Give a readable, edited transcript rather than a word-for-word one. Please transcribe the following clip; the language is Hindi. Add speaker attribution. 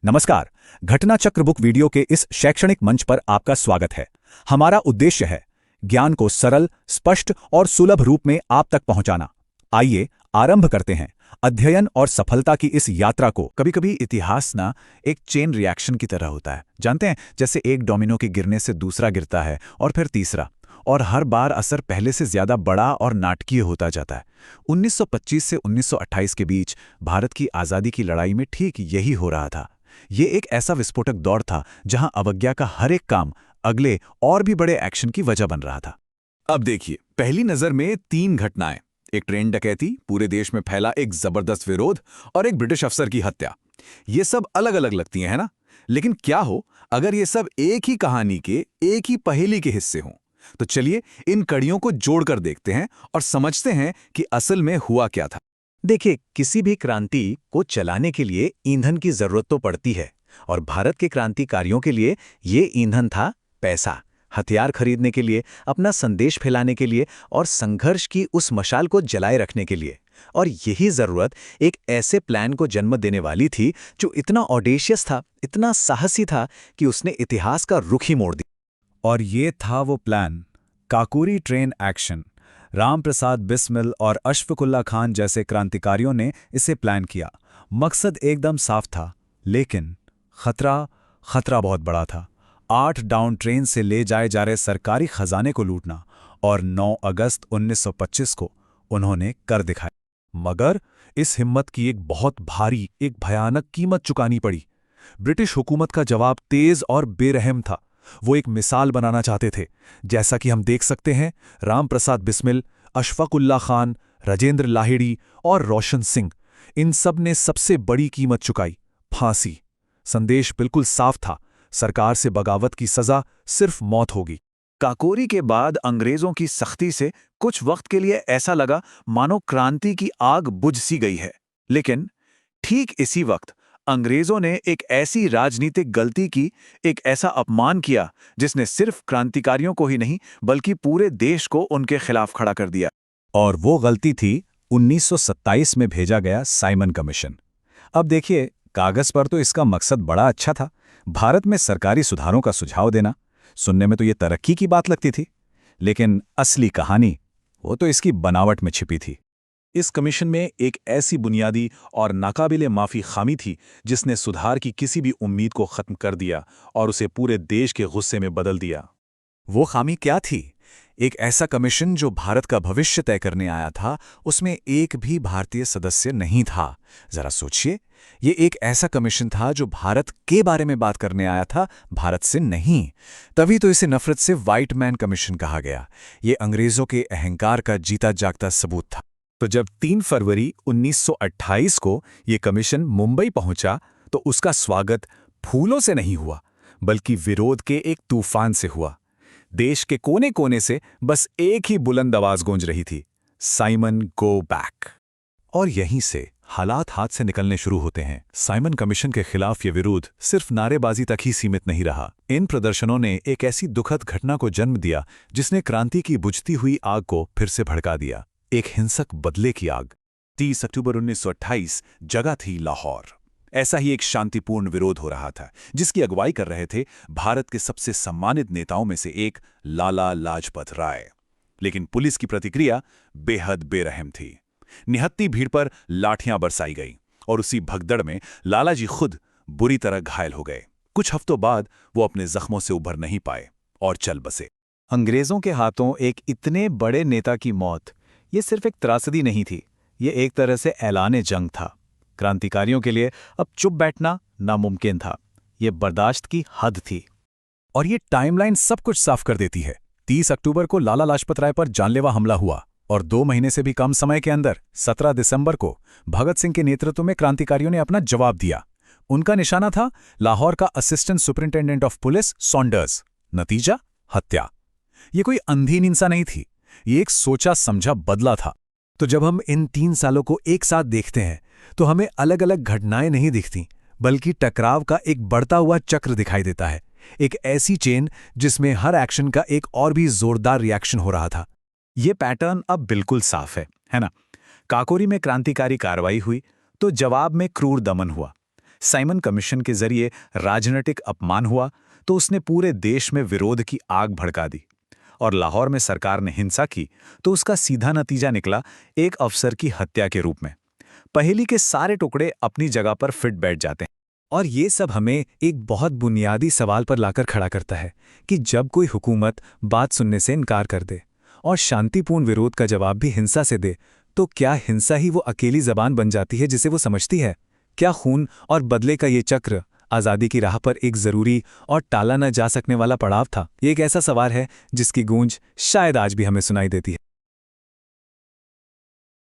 Speaker 1: नमस्कार। घटना चक्र बुक वीडियो के इस शैक्षणिक मंच पर आपका स्वागत है। हमारा उद्देश्य है ज्ञान को सरल, स्पष्ट और सुलभ रूप में आप तक पहुंचाना। आइए आरंभ करते हैं अध्ययन और सफलता की इस यात्रा को।
Speaker 2: कभी-कभी इतिहास ना एक चेन रिएक्शन की तरह होता है। जानते हैं, जैसे एक डोमिनो के गिरने से दूसरा गिरता है और फिर तीसरा, और हर बार असर पहले से ज्यादा बड़ा और नाटकीय होता जाता है। 1925 से 1928 के बीच भारत की आज़ादी की लड़ाई में ठीक यही हो रहा था। ये एक ऐसा विस्फोटक दौर था जहां अवज्ञा का हर एक काम अगले और भी बड़े एक्शन की वजह बन रहा था। अब देखिए, पहली नजर में 3 घटनाएं। एक ट्रेन डकैती, पूरे देश में फैला एक जबरदस्त विरोध, और एक ब्रिटिश अफसर की हत्या। ये सब अलग अलग लगती हैं, है ना? लेकिन क्या हो अगर ये सब एक ही कहानी के, एक ही पहेली के हिस्से हों? तो चलिए इन कड़ियों को जोड़कर देखते हैं और समझते हैं कि असल में हुआ क्या था।
Speaker 1: देखिए, किसी भी क्रांति को चलाने के लिए ईंधन की जरूरत तो पड़ती है, और भारत के क्रांतिकारियों के लिए ये ईंधन था पैसा। हथियार खरीदने के लिए, अपना संदेश फैलाने के लिए और संघर्ष की उस मशाल को जलाए रखने के लिए। और यही जरूरत एक ऐसे प्लान को जन्म देने वाली थी जो इतना ऑडेशियस था, इतना साहसी था कि उसने इतिहास का रुख ही मोड़ दिया।
Speaker 2: और ये था वो plan, Kakori train action. Ramprasad Bismil और अशफाकुल्ला खान जैसे क्रांतिकारियों ने इसे प्लान किया। मकसद एकदम साफ था, लेकिन खतरा बहुत बड़ा था। 8 डाउन ट्रेन से ले जाए जा रहे सरकारी खजाने को लूटना, और 9 अगस्त 1925 को उन्होंने कर दिखाया। मगर इस हिम्मत की एक बहुत भारी, एक भयानक कीमत चुकानी पड़ी। ब्रिटिश हुकूमत का जवाब तेज और बेरहम था। वो एक मिसाल बनाना चाहते थे। जैसा कि हम देख सकते हैं, रामप्रसाद बिस्मिल, अशफाकुल्ला खान, राजेंद्र लाहिड़ी और रोशन सिंह, इन सब ने सबसे बड़ी कीमत चुकाई, फांसी। संदेश बिल्कुल साफ था, सरकार से बगावत की सजा सिर्फ मौत होगी। काकोरी के बाद अंग्रेजों की सख्ती से कुछ वक्त के लिए ऐसा लगा मानो क्रांति की आग बुझ सी गई है। लेकिन ठीक इसी वक्त अंग्रेजों ने एक ऐसी राजनीतिक गलती की, एक ऐसा अपमान किया जिसने सिर्फ क्रांतिकारियों को ही नहीं बल्कि पूरे देश को उनके खिलाफ खड़ा कर दिया।
Speaker 1: और वो गलती थी 1927 में भेजा गया साइमन कमीशन। अब देखिए, कागज पर तो इसका मकसद बड़ा अच्छा था, भारत में सरकारी सुधारों का सुझाव देना। सुनने में तो ये तरक्की की बात लगती थी, लेकिन असली कहानी वो तो इसकी बनावट में छिपी थी।
Speaker 2: इस कमीशन में एक ऐसी बुनियादी और नाकाबिले माफी खामी थी जिसने सुधार की किसी भी उम्मीद को खत्म कर दिया और उसे पूरे देश के गुस्से में बदल दिया।
Speaker 1: वो खामी क्या थी? एक ऐसा कमीशन जो भारत का भविष्य तय करने आया था, उसमें एक भी भारतीय सदस्य नहीं था। जरा सोचिए, ये एक ऐसा कमीशन था जो भारत के बारे में बात करने आया था, भारत से नहीं। तभी तो इसे नफरत से व्हाइट मैन कमीशन कहा गया। ये अंग्रेजों के अहंकार का जीता जागता सबूत था।
Speaker 2: तो जब 3 फरवरी 1928 को ये कमीशन मुंबई पहुंचा, तो उसका स्वागत फूलों से नहीं हुआ, बल्कि विरोध के एक तूफान से हुआ। देश के कोने कोने से बस एक ही बुलंद आवाज गूंज रही थी, साइमन गो बैक।
Speaker 1: और यहीं से हालात हाथ से निकलने शुरू होते हैं। साइमन कमीशन के खिलाफ ये विरोध सिर्फ नारेबाजी तक ही सीमित नहीं रहा। इन प्रदर्शनों ने एक ऐसी दुखद घटना को जन्म दिया जिसने क्रांति की बुझती हुई आग को फिर से भड़का दिया। एक हिंसक बदले की आग।
Speaker 2: 30 अक्टूबर 1928, जगह थी लाहौर। ऐसा ही एक शांतिपूर्ण विरोध हो रहा था, जिसकी अगुवाई कर रहे थे भारत के सबसे सम्मानित नेताओं में से एक, लाला लाजपत राय। लेकिन पुलिस की प्रतिक्रिया बेहद बेरहम थी। निहत्ती भीड़ पर लाठियां बरसाई गई, और उसी भगदड़ में लाला जी खुद बुरी तरह घायल हो गए। कुछ हफ्तों बाद वो अपने जख्मों से उभर नहीं पाए और चल बसे।
Speaker 1: अंग्रेजों के हाथों एक इतने बड़े नेता की मौत, ये सिर्फ एक त्रासदी नहीं थी, ये एक तरह से ऐलान जंग था। क्रांतिकारियों के लिए अब चुप बैठना नामुमकिन था। ये बर्दाश्त की हद थी। और ये टाइमलाइन सब कुछ साफ कर देती है। 30 अक्टूबर को लाला लाजपत राय पर जानलेवा हमला हुआ, और 2 महीने से भी कम समय के अंदर 17 दिसंबर को भगत सिंह के नेतृत्व में क्रांतिकारियों ने अपना जवाब दिया। उनका निशाना था लाहौर का assistant superintendent of police Saunders. नतीजा, हत्या। ये कोई अंधी हिंसा नहीं थी, ये एक सोचा समझा बदला था। तो जब हम इन 3 सालों को एक साथ देखते हैं, तो हमें अलग अलग घटनाएं नहीं दिखती, बल्कि टकराव का एक बढ़ता हुआ चक्र दिखाई देता है। एक ऐसी चेन जिसमें हर एक्शन का एक और भी जोरदार रिएक्शन हो रहा था। ये पैटर्न अब बिल्कुल साफ है ना? काकोरी में क्रांतिकारी कार्रवाई हुई, तो जवाब में क्रूर दमन हुआ। साइमन कमीशन के जरिए राजनीतिक अपमान हुआ तो उसने पूरे देश में विरोध की आग भड़का दी, और लाहौर में सरकार ने हिंसा की तो उसका सीधा नतीजा निकला एक अफसर की हत्या के रूप में। पहेली के सारे टुकड़े अपनी जगह पर फिट बैठ जाते हैं।
Speaker 2: और ये सब हमें एक बहुत बुनियादी सवाल पर लाकर खड़ा करता है कि जब कोई हुकूमत बात सुनने से इनकार कर दे और शांतिपूर्ण विरोध का जवाब भी हिंसा से दे, तो क्या हिंसा ही वो अकेली जबान बन जाती है जिसे वो समझती है? क्या खून और बदले का ये चक्र आज़ादी की राह पर एक ज़रूरी और टाला न जा सकने वाला पड़ाव था? ये एक ऐसा सवाल है जिसकी गूंज शायद आज भी हमें सुनाई देती है।